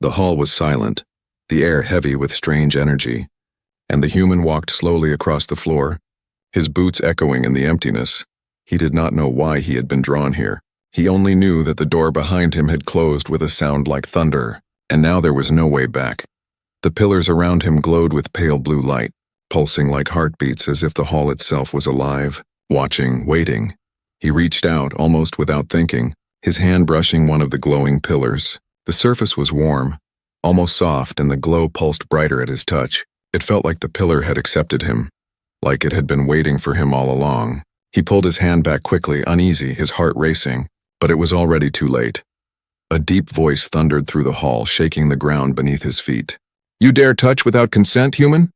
The hall was silent, the air heavy with strange energy, and the human walked slowly across the floor, his boots echoing in the emptiness. He did not know why he had been drawn here. He only knew that the door behind him had closed with a sound like thunder, and now there was no way back. The pillars around him glowed with pale blue light, pulsing like heartbeats as if the hall itself was alive, watching, waiting. He reached out, almost without thinking, his hand brushing one of the glowing pillars. The surface was warm, almost soft, and the glow pulsed brighter at his touch. It felt like the pillar had accepted him, like it had been waiting for him all along. He pulled his hand back quickly, uneasy, his heart racing, but it was already too late. A deep voice thundered through the hall, shaking the ground beneath his feet. "You dare touch without consent, human?"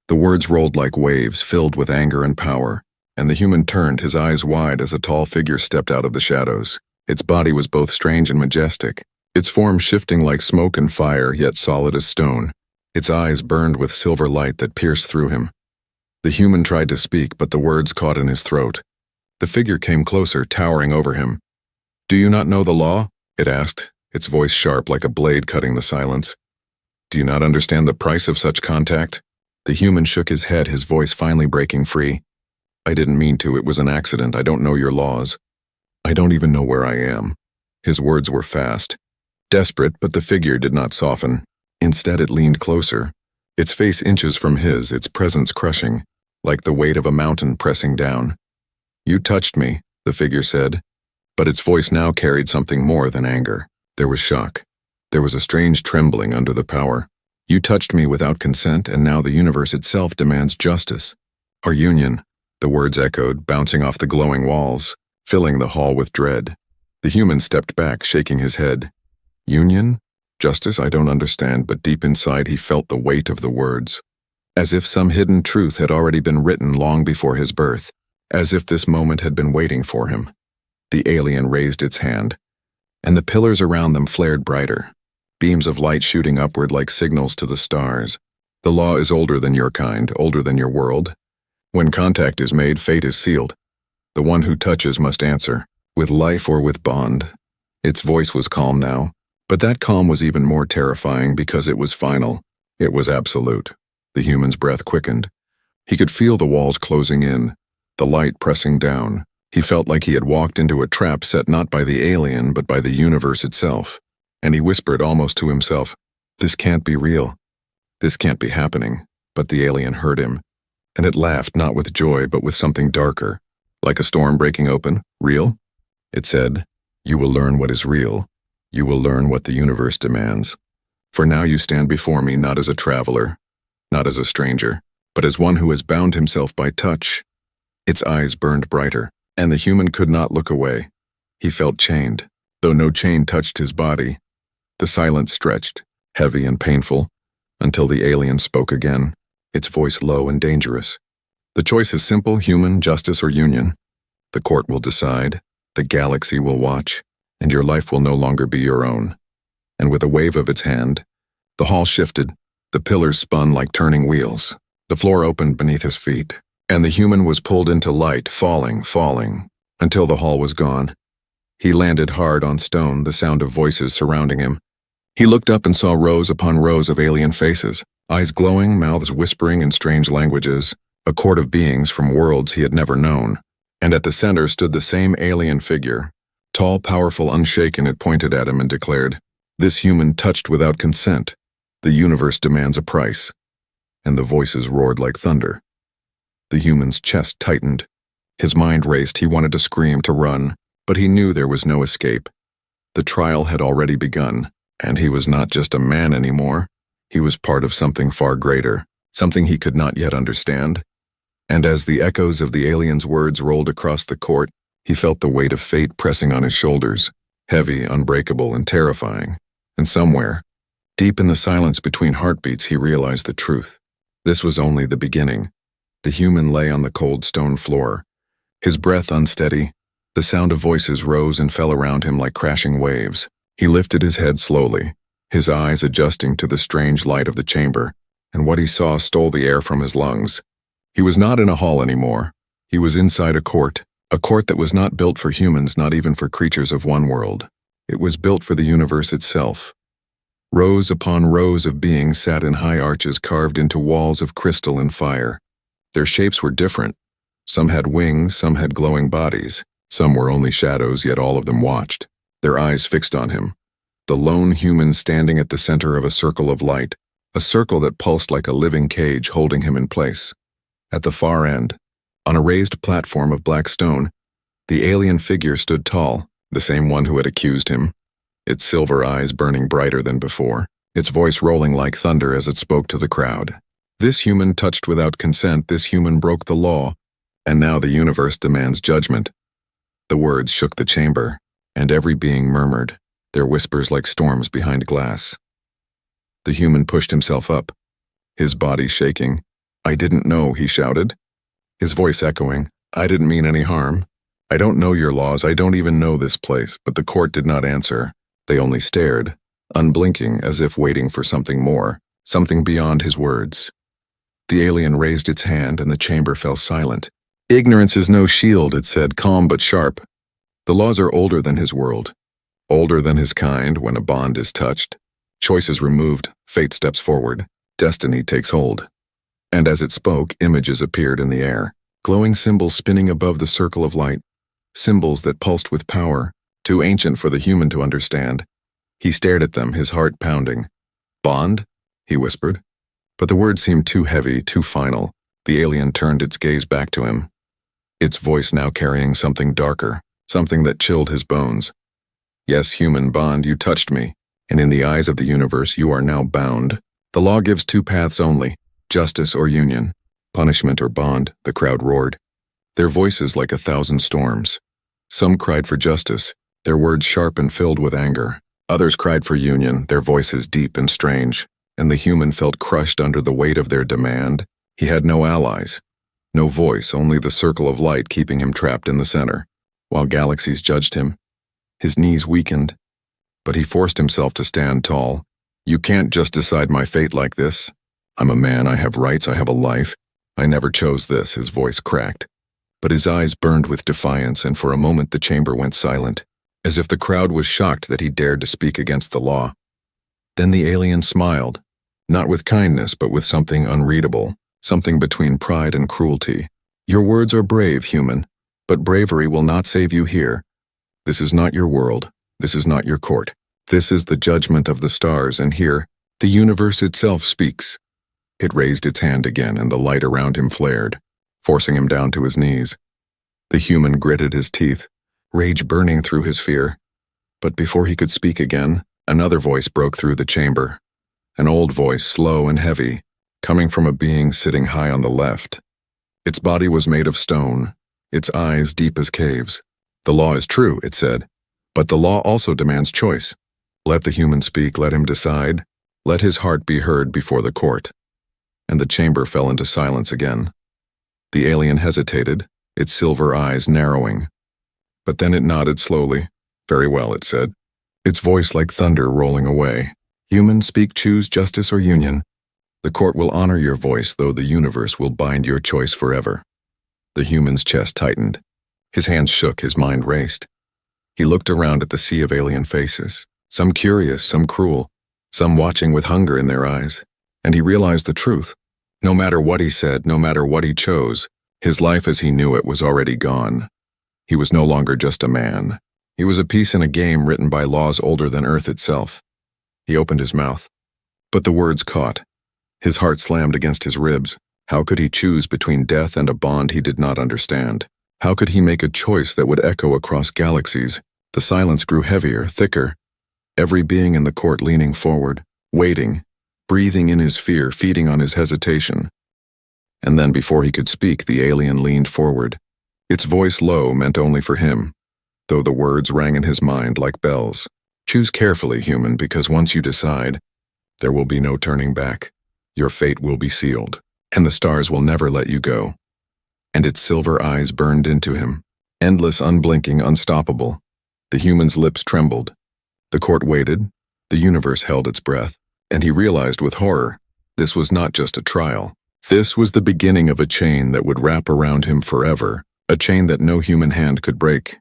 The words rolled like waves, filled with anger and power, and the human turned, his eyes wide as a tall figure stepped out of the shadows. Its body was both strange and majestic, its form shifting like smoke and fire, yet solid as stone. Its eyes burned with silver light that pierced through him. The human tried to speak, but the words caught in his throat. The figure came closer, towering over him. "Do you not know the law?" it asked, its voice sharp like a blade cutting the silence. "Do you not understand the price of such contact?" The human shook his head, his voice finally breaking free. "I didn't mean to, it was an accident. I don't know your laws. I don't even know where I am." His words were fast, desperate, but the figure did not soften. Instead, it leaned closer, its face inches from his, its presence crushing, like the weight of a mountain pressing down. "You touched me," the figure said, but its voice now carried something more than anger. There was shock. There was a strange trembling under the power. "You touched me without consent, and now the universe itself demands justice. Our union," the words echoed, bouncing off the glowing walls, filling the hall with dread. The human stepped back, shaking his head. "Union? Justice? I don't understand," but deep inside he felt the weight of the words. As if some hidden truth had already been written long before his birth. As if this moment had been waiting for him. The alien raised its hand, and the pillars around them flared brighter, beams of light shooting upward like signals to the stars. "The law is older than your kind, older than your world. When contact is made, fate is sealed. The one who touches must answer, with life or with bond." Its voice was calm now, but that calm was even more terrifying because it was final. It was absolute. The human's breath quickened. He could feel the walls closing in, the light pressing down. He felt like he had walked into a trap set not by the alien but by the universe itself. And he whispered almost to himself, "This can't be real. This can't be happening." But the alien heard him, and it laughed not with joy but with something darker, like a storm breaking open. "Real?" it said. "You will learn what is real. You will learn what the universe demands. For now you stand before me not as a traveler, not as a stranger, but as one who has bound himself by touch." Its eyes burned brighter, and the human could not look away. He felt chained, though no chain touched his body. The silence stretched, heavy and painful, until the alien spoke again, its voice low and dangerous. "The choice is simple, human, justice or union. The court will decide, the galaxy will watch, and your life will no longer be your own." And with a wave of its hand, the hall shifted, the pillars spun like turning wheels. The floor opened beneath his feet, and the human was pulled into light, falling, until the hall was gone. He landed hard on stone, the sound of voices surrounding him. He looked up and saw rows upon rows of alien faces, eyes glowing, mouths whispering in strange languages, a court of beings from worlds he had never known. And at the center stood the same alien figure. Tall, powerful, unshaken, it pointed at him and declared, "This human touched without consent. The universe demands a price." And the voices roared like thunder. The human's chest tightened. His mind raced. He wanted to scream, to run, but he knew there was no escape. The trial had already begun, and he was not just a man anymore. He was part of something far greater, something he could not yet understand. And as the echoes of the alien's words rolled across the court, he felt the weight of fate pressing on his shoulders, heavy, unbreakable, and terrifying. And somewhere, deep in the silence between heartbeats, he realized the truth. This was only the beginning. The human lay on the cold stone floor, his breath unsteady. The sound of voices rose and fell around him like crashing waves. He lifted his head slowly, his eyes adjusting to the strange light of the chamber, and what he saw stole the air from his lungs. He was not in a hall anymore. He was inside a court that was not built for humans, not even for creatures of one world. It was built for the universe itself. Rows upon rows of beings sat in high arches carved into walls of crystal and fire. Their shapes were different. Some had wings, some had glowing bodies. Some were only shadows, yet all of them watched, their eyes fixed on him. The lone human standing at the center of a circle of light, a circle that pulsed like a living cage holding him in place. At the far end, on a raised platform of black stone, the alien figure stood tall, the same one who had accused him, its silver eyes burning brighter than before, its voice rolling like thunder as it spoke to the crowd. This human touched without consent, this human broke the law, and now the universe demands judgment. The words shook the chamber, and every being murmured, their whispers like storms behind glass. The human pushed himself up, his body shaking. "I didn't know," he shouted, his voice echoing. "I didn't mean any harm. I don't know your laws, I don't even know this place." But the court did not answer. They only stared, unblinking, as if waiting for something more, something beyond his words. The alien raised its hand and the chamber fell silent. "Ignorance is no shield," it said, calm but sharp. The laws are older than his world, older than his kind. When a bond is touched, choice is removed, fate steps forward, destiny takes hold. And as it spoke, images appeared in the air, glowing symbols spinning above the circle of light, symbols that pulsed with power, too ancient for the human to understand. He stared at them, his heart pounding. "Bond?" he whispered. But the words seemed too heavy, too final. The alien turned its gaze back to him, its voice now carrying something darker, something that chilled his bones. "Yes, human bond, you touched me, and in the eyes of the universe you are now bound. The law gives two paths only, justice or union, punishment or bond," the crowd roared, their voices like 1,000 storms. Some cried for justice, their words sharp and filled with anger. Others cried for union, their voices deep and strange, and the human felt crushed under the weight of their demand. He had no allies, no voice, only the circle of light keeping him trapped in the center. While galaxies judged him, his knees weakened, but he forced himself to stand tall. "You can't just decide my fate like this. I'm a man, I have rights, I have a life. I never chose this," his voice cracked. But his eyes burned with defiance, and for a moment the chamber went silent, as if the crowd was shocked that he dared to speak against the law. Then the alien smiled, not with kindness but with something unreadable, something between pride and cruelty. "Your words are brave, human, but bravery will not save you here. This is not your world, this is not your court. This is the judgment of the stars, and here, the universe itself speaks." It raised its hand again, and the light around him flared, forcing him down to his knees. The human gritted his teeth, rage burning through his fear. But before he could speak again, another voice broke through the chamber, an old voice, slow and heavy, coming from a being sitting high on the left. Its body was made of stone, its eyes deep as caves. "The law is true," it said, "but the law also demands choice. Let the human speak, let him decide. Let his heart be heard before the court." And the chamber fell into silence again. The alien hesitated, its silver eyes narrowing. But then it nodded slowly. "Very well," it said, its voice like thunder rolling away. "Human, speak, choose justice or union. The court will honor your voice, though the universe will bind your choice forever." The human's chest tightened. His hands shook, his mind raced. He looked around at the sea of alien faces, some curious, some cruel, some watching with hunger in their eyes. And he realized the truth. No matter what he said, no matter what he chose, his life as he knew it was already gone. He was no longer just a man. He was a piece in a game written by laws older than Earth itself. He opened his mouth, but the words caught. His heart slammed against his ribs. How could he choose between death and a bond he did not understand? How could he make a choice that would echo across galaxies? The silence grew heavier, thicker. Every being in the court leaning forward, waiting, breathing in his fear, feeding on his hesitation. And then before he could speak, the alien leaned forward. Its voice low, meant only for him, though the words rang in his mind like bells. "Choose carefully, human, because once you decide, there will be no turning back. Your fate will be sealed, and the stars will never let you go." And its silver eyes burned into him, endless, unblinking, unstoppable. The human's lips trembled. The court waited, the universe held its breath, and he realized with horror, this was not just a trial. This was the beginning of a chain that would wrap around him forever, a chain that no human hand could break.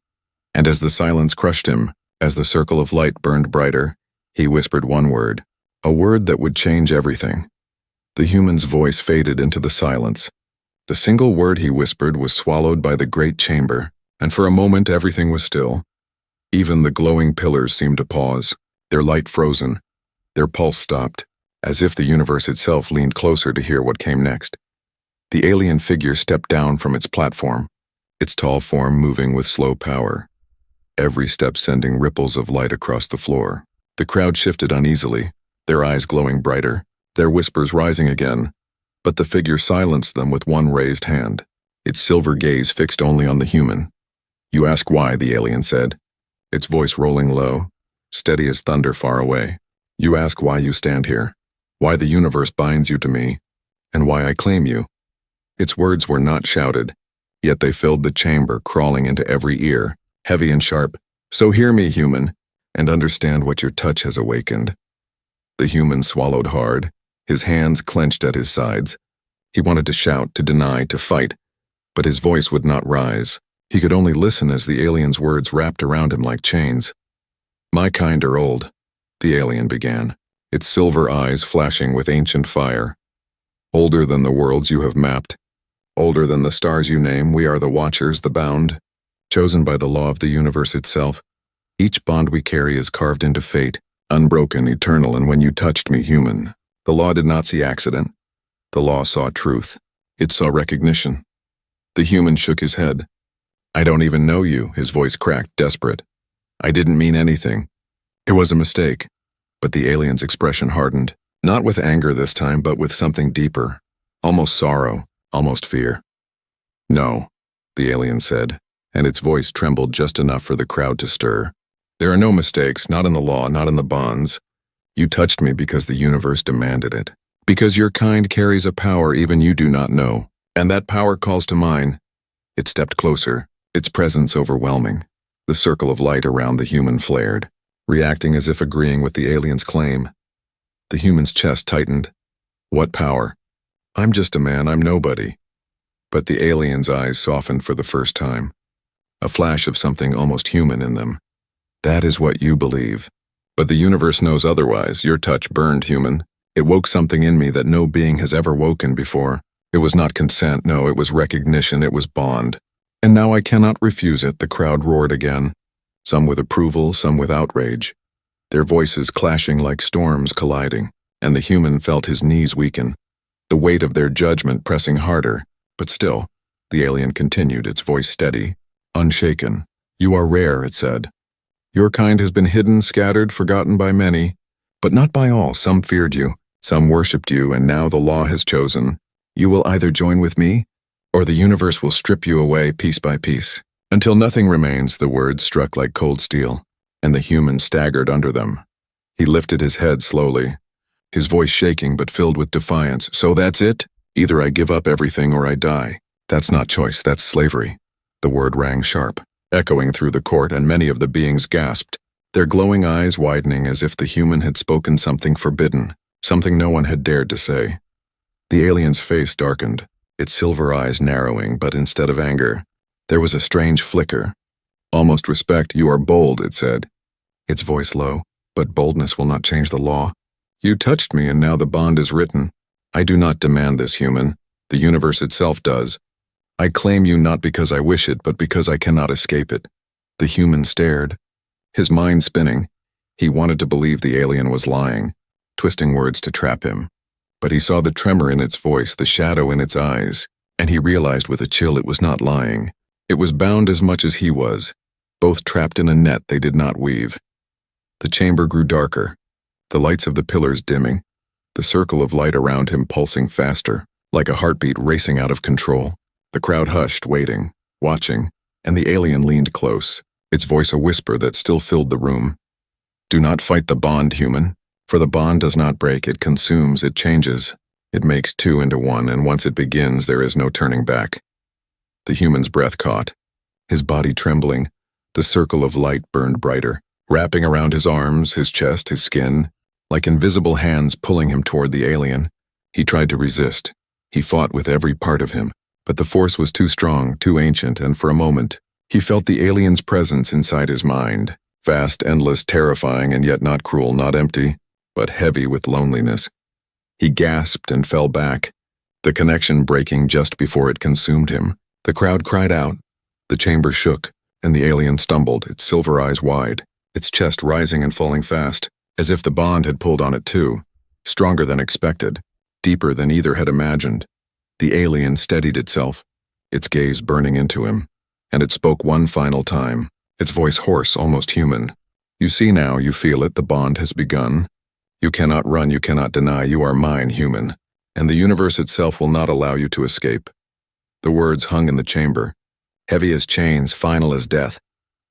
And as the silence crushed him, as the circle of light burned brighter, he whispered one word, A word that would change everything. The human's voice faded into the silence. The single word he whispered was swallowed by the great chamber, and for a moment everything was still. Even the glowing pillars seemed to pause, their light frozen, their pulse stopped, as if the universe itself leaned closer to hear what came next. The alien figure stepped down from its platform, its tall form moving with slow power, every step sending ripples of light across the floor. The crowd shifted uneasily, their eyes glowing brighter, their whispers rising again, but the figure silenced them with one raised hand, its silver gaze fixed only on the human. "You ask why," the alien said, its voice rolling low, steady as thunder far away. "You ask why you stand here, why the universe binds you to me, and why I claim you." Its words were not shouted, yet they filled the chamber, crawling into every ear, heavy and sharp. "So hear me, human, and understand what your touch has awakened." The human swallowed hard, his hands clenched at his sides. He wanted to shout, to deny, to fight, but his voice would not rise. He could only listen as the alien's words wrapped around him like chains. "My kind are old," the alien began, its silver eyes flashing with ancient fire. "Older than the worlds you have mapped, older than the stars you name. We are the Watchers, the bound, chosen by the law of the universe itself. Each bond we carry is carved into fate, unbroken, eternal, and when you touched me, human, the law did not see accident. The law saw truth. It saw recognition." The human shook his head. "I don't even know you," his voice cracked, desperate. "I didn't mean anything. It was a mistake." But the alien's expression hardened, not with anger this time, but with something deeper, almost sorrow, almost fear. "No," the alien said, and its voice trembled just enough for the crowd to stir. "There are no mistakes, not in the law, not in the bonds. You touched me because the universe demanded it. Because your kind carries a power even you do not know, and that power calls to mine." It stepped closer, its presence overwhelming. The circle of light around the human flared, reacting as if agreeing with the alien's claim. The human's chest tightened. "What power? I'm just a man, I'm nobody." But the alien's eyes softened for the first time, a flash of something almost human in them. "That is what you believe. But the universe knows otherwise. Your touch burned, human. It woke something in me that no being has ever woken before. It was not consent, no, it was recognition, it was bond. And now I cannot refuse it." The crowd roared again, some with approval, some with outrage, their voices clashing like storms colliding, and the human felt his knees weaken, the weight of their judgment pressing harder. But still, the alien continued, its voice steady, unshaken. "You are rare," it said. "Your kind has been hidden, scattered, forgotten by many, but not by all. Some feared you, some worshipped you, and now the law has chosen. You will either join with me, or the universe will strip you away piece by piece, until nothing remains." The words struck like cold steel, and the human staggered under them. He lifted his head slowly, his voice shaking but filled with defiance. "So that's it? Either I give up everything or I die. That's not choice, that's slavery." The word rang sharp, echoing through the court, and many of the beings gasped, their glowing eyes widening as if the human had spoken something forbidden, something no one had dared to say. The alien's face darkened, its silver eyes narrowing, but instead of anger, there was a strange flicker, almost respect. "You are bold," it said, its voice low, "but boldness will not change the law. You touched me, and now the bond is written. I do not demand this, human. The universe itself does. I claim you not because I wish it, but because I cannot escape it." The human stared, his mind spinning. He wanted to believe the alien was lying, twisting words to trap him. But he saw the tremor in its voice, the shadow in its eyes, and he realized with a chill it was not lying. It was bound as much as he was, both trapped in a net they did not weave. The chamber grew darker, the lights of the pillars dimming, the circle of light around him pulsing faster, like a heartbeat racing out of control. The crowd hushed, waiting, watching, and the alien leaned close, its voice a whisper that still filled the room. "Do not fight the bond, human. For the bond does not break, it consumes, it changes. It makes two into one, and once it begins, there is no turning back." The human's breath caught, his body trembling. The circle of light burned brighter, wrapping around his arms, his chest, his skin, like invisible hands pulling him toward the alien. He tried to resist. He fought with every part of him, but the force was too strong, too ancient, and for a moment, he felt the alien's presence inside his mind, vast, endless, terrifying, and yet not cruel, not empty. but heavy with loneliness. He gasped and fell back, the connection breaking just before it consumed him. The crowd cried out, the chamber shook, and the alien stumbled, its silver eyes wide, its chest rising and falling fast, as if the bond had pulled on it too, stronger than expected, deeper than either had imagined. The alien steadied itself, its gaze burning into him, and it spoke one final time, its voice hoarse, almost human. You see now, you feel it, the bond has begun. You cannot run, you cannot deny, you are mine, human, and the universe itself will not allow you to escape. The words hung in the chamber, heavy as chains, final as death,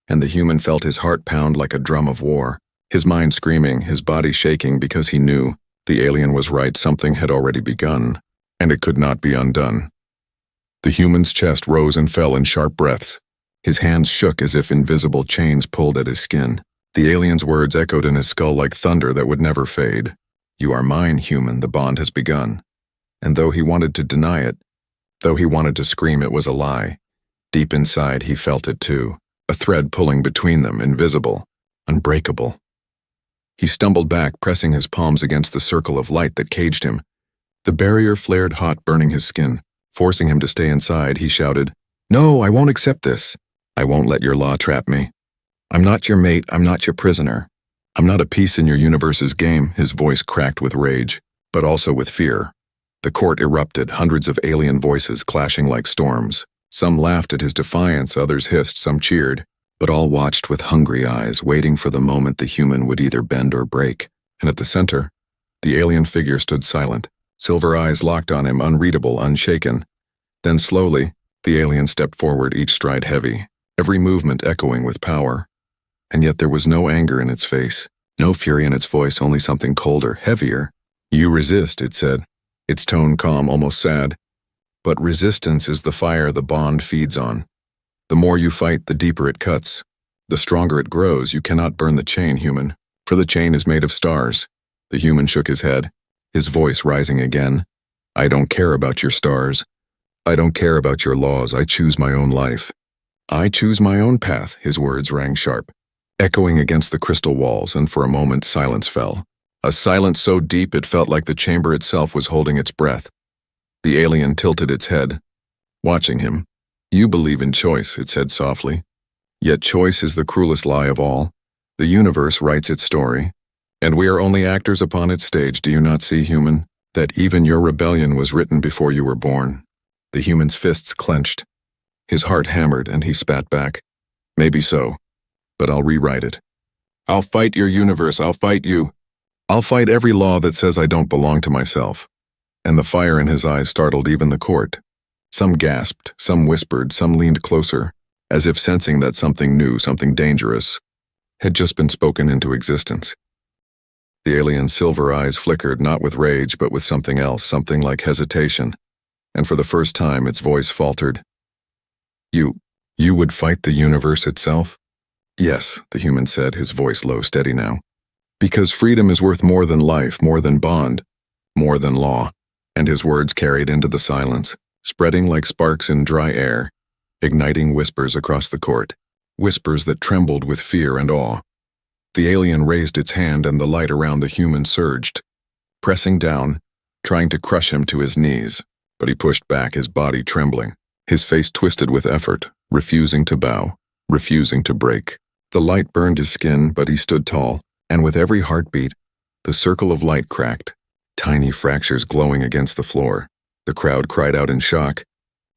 and the human felt his heart pound like a drum of war, his mind screaming, his body shaking because he knew the alien was right, something had already begun, and it could not be undone. The human's chest rose and fell in sharp breaths. His hands shook as if invisible chains pulled at his skin. The alien's words echoed in his skull like thunder that would never fade. You are mine, human, the bond has begun. And though he wanted to deny it, though he wanted to scream it was a lie, deep inside he felt it too, a thread pulling between them, invisible, unbreakable. He stumbled back, pressing his palms against the circle of light that caged him. The barrier flared hot, burning his skin. Forcing him to stay inside, he shouted, No, I won't accept this. I won't let your law trap me. I'm not your mate, I'm not your prisoner. I'm not a piece in your universe's game. His voice cracked with rage, but also with fear. The court erupted, hundreds of alien voices clashing like storms. Some laughed at his defiance, others hissed, some cheered, but all watched with hungry eyes, waiting for the moment the human would either bend or break. And at the center, the alien figure stood silent, silver eyes locked on him, unreadable, unshaken. Then slowly, the alien stepped forward, each stride heavy, every movement echoing with power. And yet there was no anger in its face, no fury in its voice, only something colder, heavier. You resist, it said, its tone calm, almost sad. But resistance is the fire the bond feeds on. The more you fight, the deeper it cuts. The stronger it grows. You cannot burn the chain, human, for the chain is made of stars. The human shook his head, his voice rising again. I don't care about your stars. I don't care about your laws. I choose my own life. I choose my own path, his words rang sharp, echoing against the crystal walls, and for a moment silence fell. A silence so deep it felt like the chamber itself was holding its breath. The alien tilted its head, watching him. You believe in choice, it said softly. Yet choice is the cruelest lie of all. The universe writes its story, and we are only actors upon its stage. Do you not see, human, that even your rebellion was written before you were born? The human's fists clenched. His heart hammered, and he spat back. Maybe so, but I'll rewrite it. I'll fight your universe, I'll fight you. I'll fight every law that says I don't belong to myself. And the fire in his eyes startled even the court. Some gasped, some whispered, some leaned closer, as if sensing that something new, something dangerous, had just been spoken into existence. The alien's silver eyes flickered, not with rage, but with something else, something like hesitation, and for the first time its voice faltered. You would fight the universe itself? Yes, the human said, his voice low, steady now. Because freedom is worth more than life, more than bond, more than law. And his words carried into the silence, spreading like sparks in dry air, igniting whispers across the court, whispers that trembled with fear and awe. The alien raised its hand and the light around the human surged, pressing down, trying to crush him to his knees, but he pushed back, his body trembling, his face twisted with effort, refusing to bow, refusing to break. The light burned his skin, but he stood tall, and with every heartbeat, the circle of light cracked, tiny fractures glowing against the floor. The crowd cried out in shock.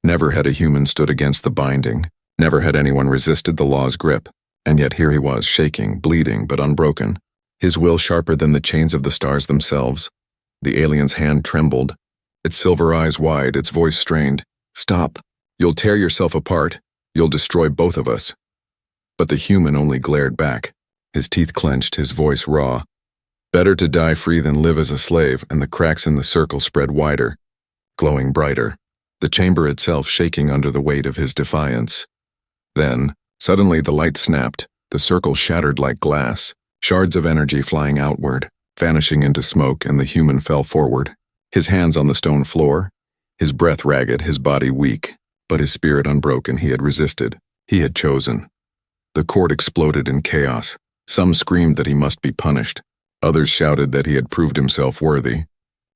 Never had a human stood against the binding. Never had anyone resisted the law's grip. And yet here he was, shaking, bleeding, but unbroken. His will sharper than the chains of the stars themselves. The alien's hand trembled, its silver eyes wide, its voice strained. Stop. You'll tear yourself apart. You'll destroy both of us. But the human only glared back, his teeth clenched, his voice raw. Better to die free than live as a slave, and the cracks in the circle spread wider, glowing brighter, the chamber itself shaking under the weight of his defiance. Then, suddenly the light snapped, the circle shattered like glass, shards of energy flying outward, vanishing into smoke, and the human fell forward, his hands on the stone floor, his breath ragged, his body weak, but his spirit unbroken. He had resisted. He had chosen. The court exploded in chaos. Some screamed that he must be punished. Others shouted that he had proved himself worthy.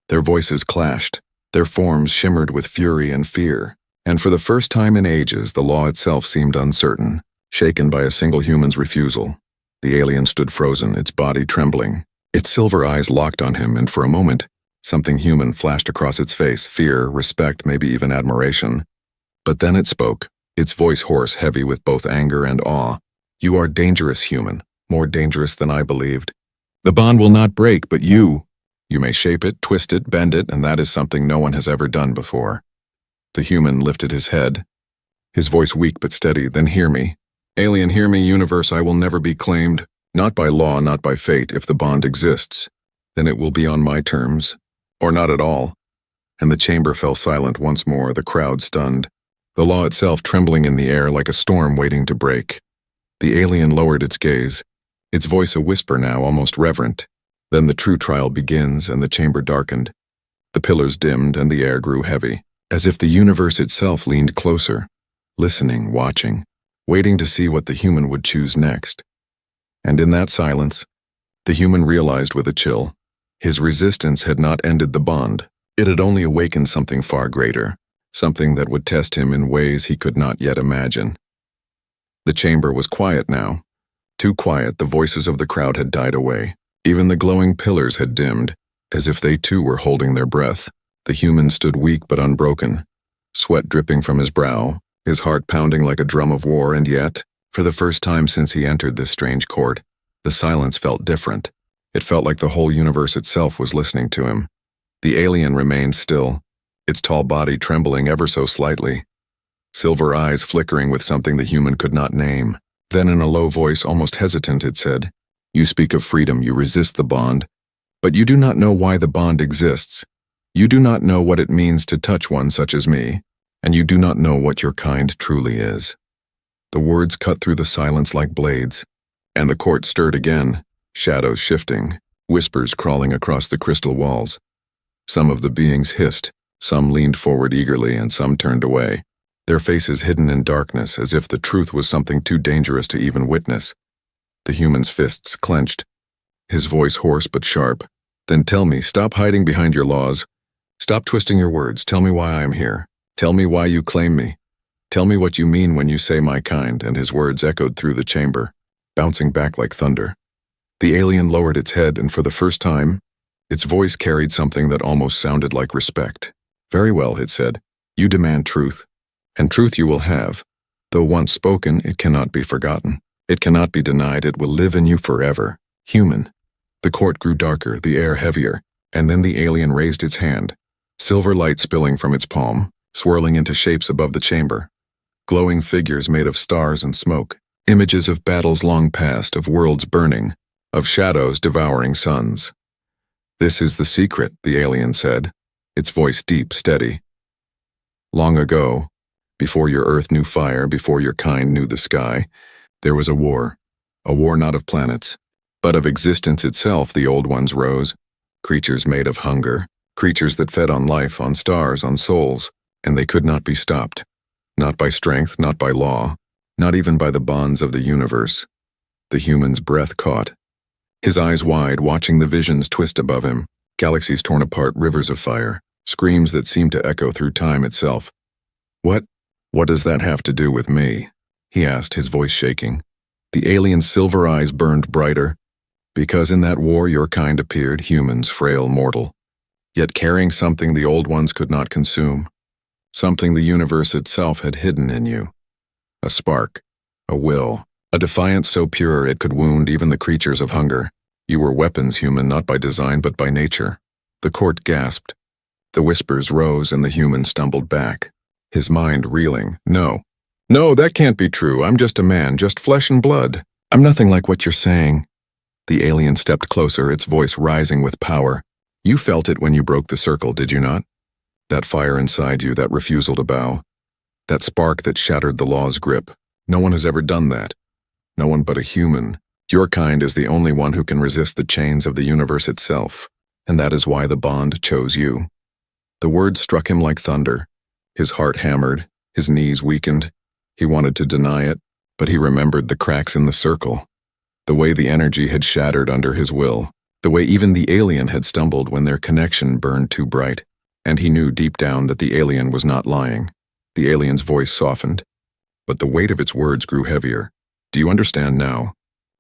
Their voices clashed. Their forms shimmered with fury and fear. And for the first time in ages, the law itself seemed uncertain, shaken by a single human's refusal. The alien stood frozen, its body trembling. Its silver eyes locked on him, and for a moment, something human flashed across its face, fear, respect, maybe even admiration. But then it spoke, its voice hoarse, heavy with both anger and awe. "You are dangerous, human, more dangerous than I believed. The bond will not break, but you may shape it, twist it, bend it, and that is something no one has ever done before." The human lifted his head, his voice weak but steady. "Then hear me. Alien, hear me, universe, I will never be claimed. Not by law, not by fate. If the bond exists, then it will be on my terms, or not at all." And the chamber fell silent once more, the crowd stunned, the law itself trembling in the air like a storm waiting to break. The alien lowered its gaze, its voice a whisper now, almost reverent. Then the true trial begins, and the chamber darkened. The pillars dimmed, and the air grew heavy, as if the universe itself leaned closer, listening, watching, waiting to see what the human would choose next. And in that silence, the human realized with a chill, his resistance had not ended the bond. It had only awakened something far greater, something that would test him in ways he could not yet imagine. The chamber was quiet now. Too quiet, the voices of the crowd had died away. Even the glowing pillars had dimmed, as if they too were holding their breath. The human stood weak but unbroken, sweat dripping from his brow, his heart pounding like a drum of war, and yet, for the first time since he entered this strange court, the silence felt different. It felt like the whole universe itself was listening to him. The alien remained still, its tall body trembling ever so slightly, silver eyes flickering with something the human could not name. Then in a low voice, almost hesitant, it said, "You speak of freedom, you resist the bond, but you do not know why the bond exists. You do not know what it means to touch one such as me, and you do not know what your kind truly is." The words cut through the silence like blades, and the court stirred again, shadows shifting, whispers crawling across the crystal walls. Some of the beings hissed, some leaned forward eagerly, and some turned away, their faces hidden in darkness as if the truth was something too dangerous to even witness. The human's fists clenched, his voice hoarse but sharp. "Then tell me, stop hiding behind your laws. Stop twisting your words. Tell me why I am here. Tell me why you claim me. Tell me what you mean when you say my kind," and his words echoed through the chamber, bouncing back like thunder. The alien lowered its head, and for the first time, its voice carried something that almost sounded like respect. "Very well," it said. "You demand truth, and truth you will have. Though once spoken, it cannot be forgotten. It cannot be denied. It will live in you forever. Human." The court grew darker, the air heavier, and then the alien raised its hand, silver light spilling from its palm, swirling into shapes above the chamber. Glowing figures made of stars and smoke, images of battles long past, of worlds burning, of shadows devouring suns. "This is the secret," the alien said, its voice deep, steady. "Long ago, before your earth knew fire, before your kind knew the sky, there was a war not of planets, but of existence itself. The old ones rose, creatures made of hunger, creatures that fed on life, on stars, on souls, and they could not be stopped. Not by strength, not by law, not even by the bonds of the universe." The human's breath caught, his eyes wide, watching the visions twist above him, galaxies torn apart, rivers of fire, screams that seemed to echo through time itself. What does that have to do with me?" he asked, his voice shaking. The alien's silver eyes burned brighter. "Because in that war your kind appeared, humans, frail, mortal, yet carrying something the old ones could not consume, something the universe itself had hidden in you. A spark, a will, a defiance so pure it could wound even the creatures of hunger. You were weapons, human, not by design but by nature." The court gasped. The whispers rose and the human stumbled back, his mind reeling. No, that can't be true. I'm just a man, just flesh and blood. I'm nothing like what you're saying." The alien stepped closer, its voice rising with power. "You felt it when you broke the circle, did you not? That fire inside you, that refusal to bow, that spark that shattered the law's grip. No one has ever done that. No one but a human. Your kind is the only one who can resist the chains of the universe itself, and that is why the bond chose you." The words struck him like thunder. His heart hammered, his knees weakened. He wanted to deny it, but he remembered the cracks in the circle, the way the energy had shattered under his will. the way even the alien had stumbled when their connection burned too bright, and he knew deep down that the alien was not lying. The alien's voice softened, but the weight of its words grew heavier. Do you understand now?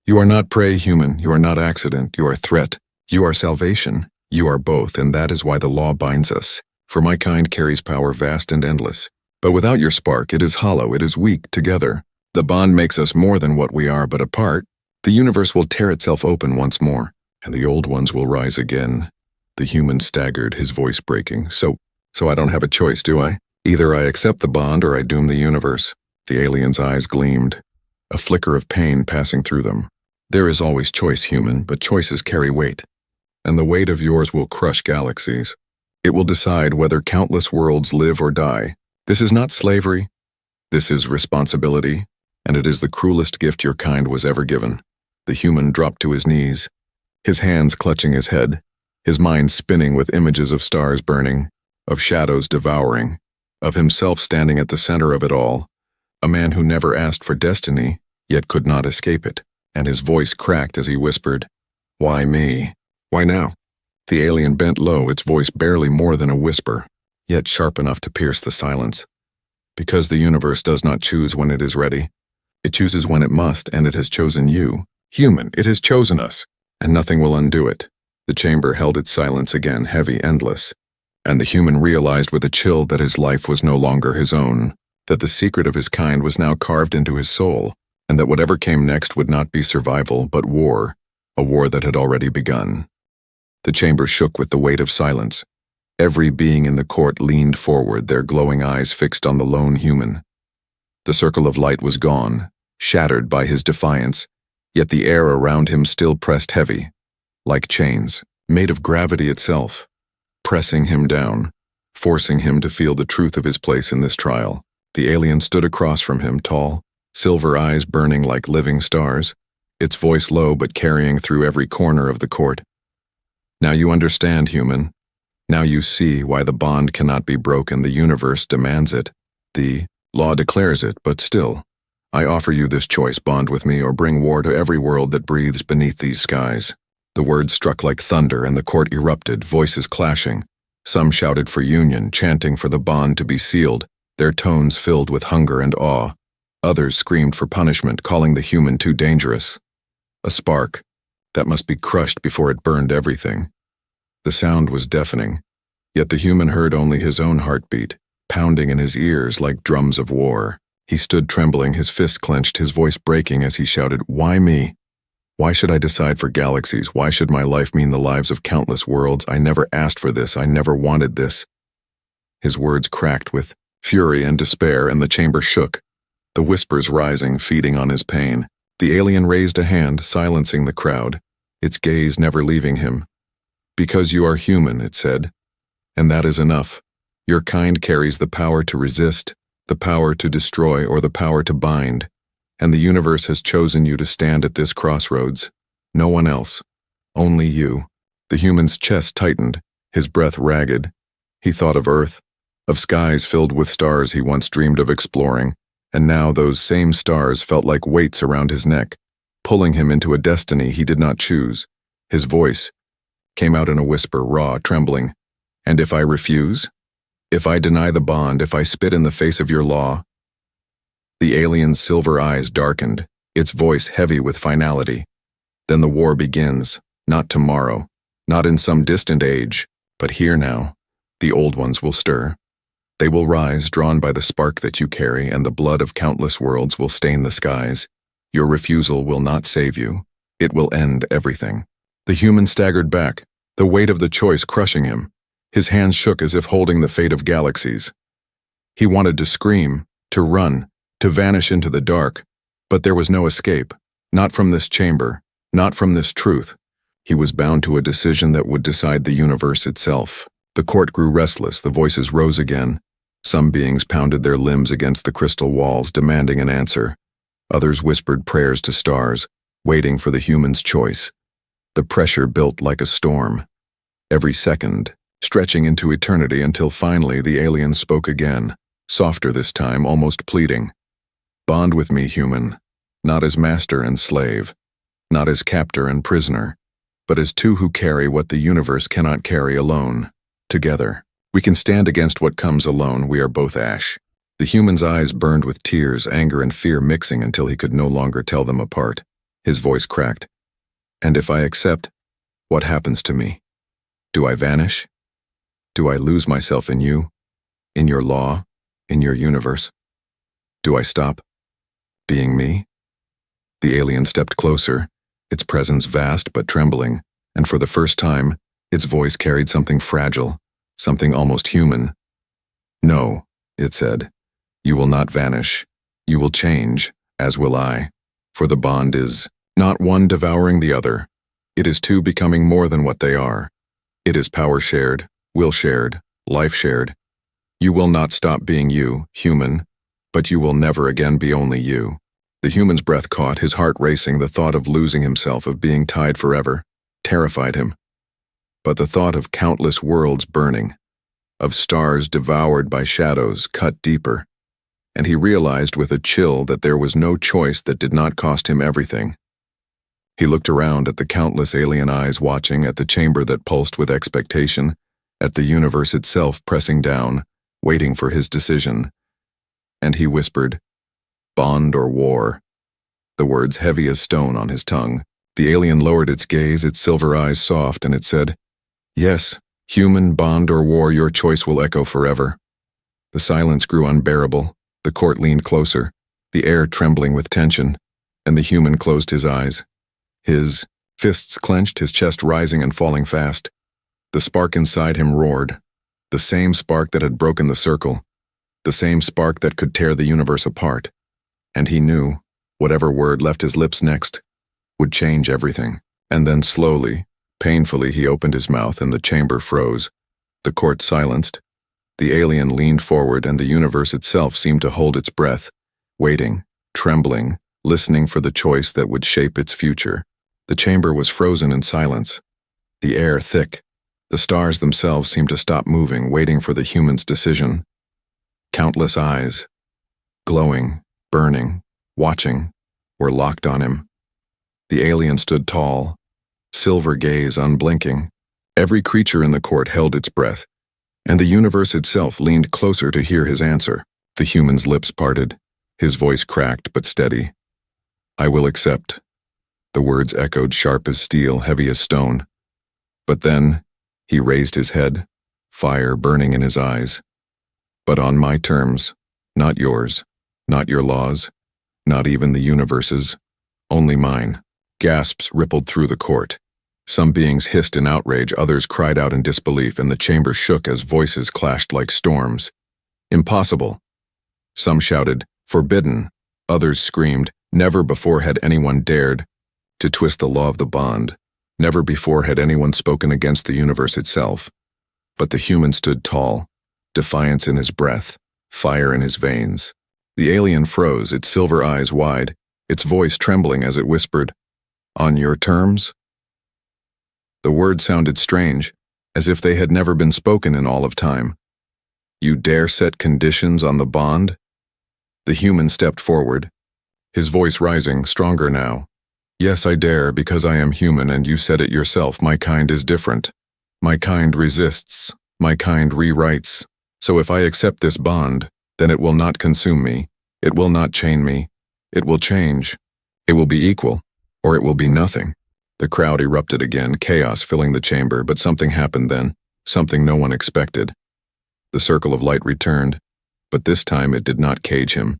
You are not prey, human. You are not accident. You are threat. You are salvation. You are both, and that is why the law binds us. For my kind carries power vast and endless. But without your spark, it is hollow, it is weak. Together, the bond makes us more than what we are, but apart, the universe will tear itself open once more, and the old ones will rise again. The human staggered, his voice breaking. So I don't have a choice, do I? Either I accept the bond or I doom the universe. The alien's eyes gleamed, a flicker of pain passing through them. There is always choice, human, but choices carry weight. And the weight of yours will crush galaxies. It will decide whether countless worlds live or die. This is not slavery. This is responsibility, and it is the cruelest gift your kind was ever given. The human dropped to his knees, his hands clutching his head, his mind spinning with images of stars burning, of shadows devouring, of himself standing at the center of it all, a man who never asked for destiny, yet could not escape it, and his voice cracked as he whispered, "Why me? Why now?" The alien bent low, its voice barely more than a whisper, yet sharp enough to pierce the silence. Because the universe does not choose when it is ready. It chooses when it must, and it has chosen you. Human, it has chosen us, and nothing will undo it. The chamber held its silence again, heavy, endless, and the human realized with a chill that his life was no longer his own, that the secret of his kind was now carved into his soul, and that whatever came next would not be survival, but war, a war that had already begun. The chamber shook with the weight of silence. Every being in the court leaned forward, their glowing eyes fixed on the lone human. The circle of light was gone, shattered by his defiance, yet the air around him still pressed heavy, like chains, made of gravity itself, pressing him down, forcing him to feel the truth of his place in this trial. The alien stood across from him, tall, silver eyes burning like living stars, its voice low but carrying through every corner of the court. Now you understand, human. Now you see why the bond cannot be broken. The universe demands it. The law declares it, but still, I offer you this choice: bond with me or bring war to every world that breathes beneath these skies. The words struck like thunder and the court erupted, voices clashing. Some shouted for union, chanting for the bond to be sealed, their tones filled with hunger and awe. Others screamed for punishment, calling the human too dangerous. A spark that must be crushed before it burned everything. The sound was deafening, yet the human heard only his own heartbeat, pounding in his ears like drums of war. He stood trembling, his fist clenched, his voice breaking as he shouted, "Why me? Why should I decide for galaxies? Why should my life mean the lives of countless worlds? I never asked for this. I never wanted this." His words cracked with fury and despair, and the chamber shook, the whispers rising, feeding on his pain. The alien raised a hand, silencing the crowd, its gaze never leaving him. "Because you are human," it said, "and that is enough. Your kind carries the power to resist, the power to destroy, or the power to bind, and the universe has chosen you to stand at this crossroads. No one else. Only you." The human's chest tightened, his breath ragged. He thought of Earth, of skies filled with stars he once dreamed of exploring, and now those same stars felt like weights around his neck, pulling him into a destiny he did not choose. His voice came out in a whisper, raw, trembling. "And if I refuse? If I deny the bond, if I spit in the face of your law?" The alien's silver eyes darkened, its voice heavy with finality. "Then the war begins, not tomorrow, not in some distant age, but here now. The old ones will stir. They will rise, drawn by the spark that you carry, and the blood of countless worlds will stain the skies. Your refusal will not save you. It will end everything." The human staggered back, the weight of the choice crushing him. His hands shook as if holding the fate of galaxies. He wanted to scream, to run, to vanish into the dark, but there was no escape, not from this chamber, not from this truth. He was bound to a decision that would decide the universe itself. The court grew restless, the voices rose again. Some beings pounded their limbs against the crystal walls, demanding an answer. Others whispered prayers to stars, waiting for the human's choice. The pressure built like a storm, every second, stretching into eternity until finally the alien spoke again, softer this time, almost pleading. "Bond with me, human, not as master and slave, not as captor and prisoner, but as two who carry what the universe cannot carry alone. Together, we can stand against what comes alone. We are both ash. The human's eyes burned with tears, anger, and fear mixing until he could no longer tell them apart. His voice cracked. And if I accept, what happens to me? Do I vanish? Do I lose myself in you? In your law? In your universe? Do I stop being me? The alien stepped closer, its presence vast but trembling, and for the first time, its voice carried something fragile, something almost human. No, it said, you will not vanish. You will change, as will I. For the bond is not one devouring the other. It is two becoming more than what they are. It is power shared, will shared, life shared. You will not stop being you, human, but you will never again be only you. The human's breath caught, his heart racing. The thought of losing himself, of being tied forever, terrified him. But the thought of countless worlds burning, of stars devoured by shadows, cut deeper, and he realized with a chill that there was no choice that did not cost him everything. He looked around at the countless alien eyes watching, at the chamber that pulsed with expectation, at the universe itself pressing down, waiting for his decision. And he whispered, "Bond or war?" The words heavy as stone on his tongue. The alien lowered its gaze, its silver eyes soft, and it said, "Yes, human, bond or war, your choice will echo forever." The silence grew unbearable. The court leaned closer, the air trembling with tension, and the human closed his eyes. His fists clenched, his chest rising and falling fast. The spark inside him roared, the same spark that had broken the circle, the same spark that could tear the universe apart. And he knew, whatever word left his lips next, would change everything. And then slowly, painfully, he opened his mouth and the chamber froze. The court silenced. The alien leaned forward and the universe itself seemed to hold its breath, waiting, trembling, listening for the choice that would shape its future. The chamber was frozen in silence, the air thick. The stars themselves seemed to stop moving, waiting for the human's decision. Countless eyes, glowing, burning, watching, were locked on him. The alien stood tall, silver gaze unblinking. Every creature in the court held its breath, and the universe itself leaned closer to hear his answer. The human's lips parted, his voice cracked but steady. "I will accept." The words echoed sharp as steel, heavy as stone. But then, he raised his head, fire burning in his eyes. "But on my terms, not yours, not your laws, not even the universe's, only mine." Gasps rippled through the court. Some beings hissed in outrage, others cried out in disbelief, and the chamber shook as voices clashed like storms. "Impossible." Some shouted, "Forbidden." Others screamed, never before had anyone dared to twist the law of the bond. Never before had anyone spoken against the universe itself. But the human stood tall, defiance in his breath, fire in his veins. The alien froze, its silver eyes wide, its voice trembling as it whispered, "On your terms?" The words sounded strange, as if they had never been spoken in all of time. "You dare set conditions on the bond?" The human stepped forward, his voice rising, stronger now. "Yes, I dare, because I am human, and you said it yourself. My kind is different. My kind resists. My kind rewrites. So if I accept this bond, then it will not consume me. It will not chain me. It will change. It will be equal, or it will be nothing." The crowd erupted again, chaos filling the chamber, but something happened then, something no one expected. The circle of light returned, but this time it did not cage him.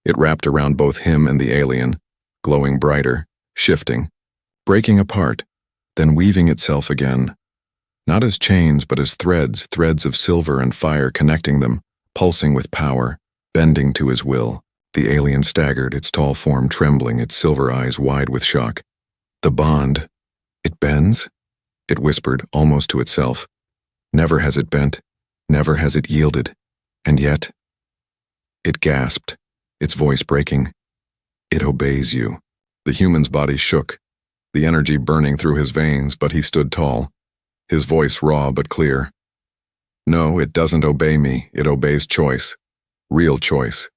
It wrapped around both him and the alien, glowing brighter, shifting, breaking apart, then weaving itself again. Not as chains, but as threads, threads of silver and fire connecting them, pulsing with power, bending to his will. The alien staggered, its tall form trembling, its silver eyes wide with shock. "The bond, it bends?" it whispered, almost to itself. "Never has it bent, never has it yielded, and yet..." It gasped, its voice breaking. "It obeys you." The human's body shook, the energy burning through his veins, but he stood tall, his voice raw but clear. "No, it doesn't obey me, it obeys choice, real choice.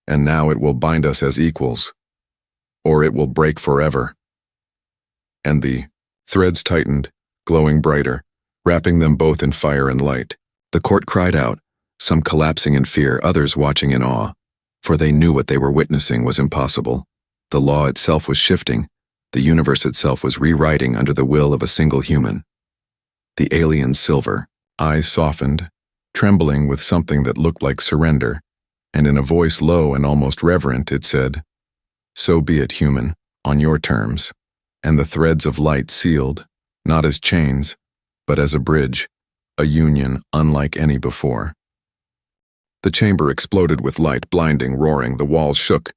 And now it will bind us as equals, or it will break forever." And the Threads tightened, glowing brighter, wrapping them both in fire and light. The court cried out, some collapsing in fear, others watching in awe, for they knew what they were witnessing was impossible. The law itself was shifting, the universe itself was rewriting under the will of a single human. The alien's silver, eyes softened, trembling with something that looked like surrender, and in a voice low and almost reverent it said, "So be it, human, on your terms." And the threads of light sealed, not as chains, but as a bridge, a union unlike any before. The chamber exploded with light, blinding, roaring, the walls shook.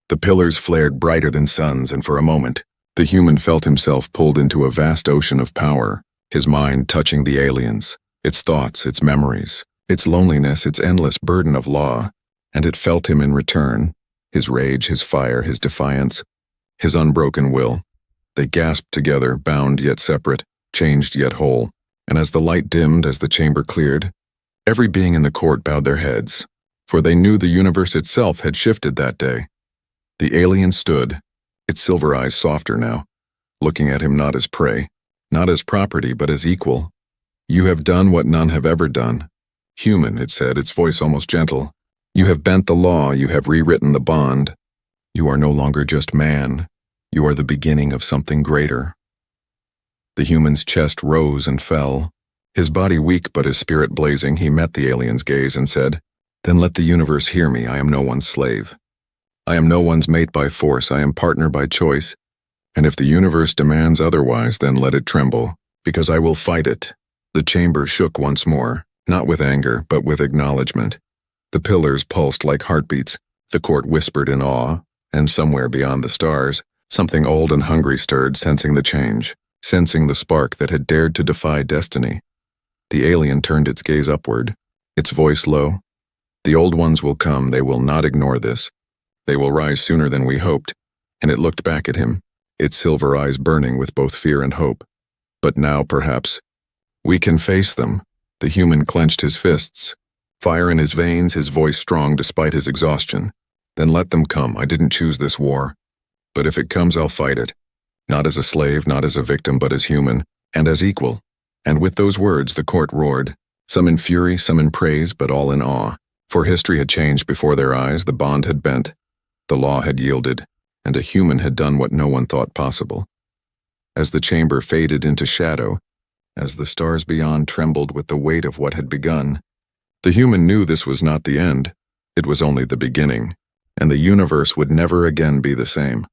The pillars flared brighter than suns, and for a moment, the human felt himself pulled into a vast ocean of power, his mind touching the alien's, its thoughts, its memories, its loneliness, its endless burden of law, and it felt him in return, his rage, his fire, his defiance, his unbroken will. They gasped together, bound yet separate, changed yet whole, and as the light dimmed, as the chamber cleared, every being in the court bowed their heads, for they knew the universe itself had shifted that day. The alien stood, its silver eyes softer now, looking at him not as prey, not as property, but as equal. "You have done what none have ever done. Human," it said, its voice almost gentle. "You have bent the law, you have rewritten the bond. You are no longer just man. You are the beginning of something greater." The human's chest rose and fell. His body weak but his spirit blazing, he met the alien's gaze and said, "Then let the universe hear me. I am no one's slave. I am no one's mate by force. I am partner by choice. And if the universe demands otherwise, then let it tremble, because I will fight it." The chamber shook once more, not with anger, but with acknowledgement. The pillars pulsed like heartbeats. The court whispered in awe, and somewhere beyond the stars, something old and hungry stirred, sensing the change, sensing the spark that had dared to defy destiny. The alien turned its gaze upward, its voice low. "The old ones will come, they will not ignore this. They will rise sooner than we hoped," and it looked back at him, its silver eyes burning with both fear and hope. "But now, perhaps, we can face them." The human clenched his fists, fire in his veins, his voice strong despite his exhaustion. "Then let them come. I didn't choose this war. But if it comes, I'll fight it. Not as a slave, not as a victim, but as human, and as equal." And with those words, the court roared, some in fury, some in praise, but all in awe. For history had changed before their eyes, the bond had bent, the law had yielded, and a human had done what no one thought possible. As the chamber faded into shadow, as the stars beyond trembled with the weight of what had begun, the human knew this was not the end, it was only the beginning, and the universe would never again be the same.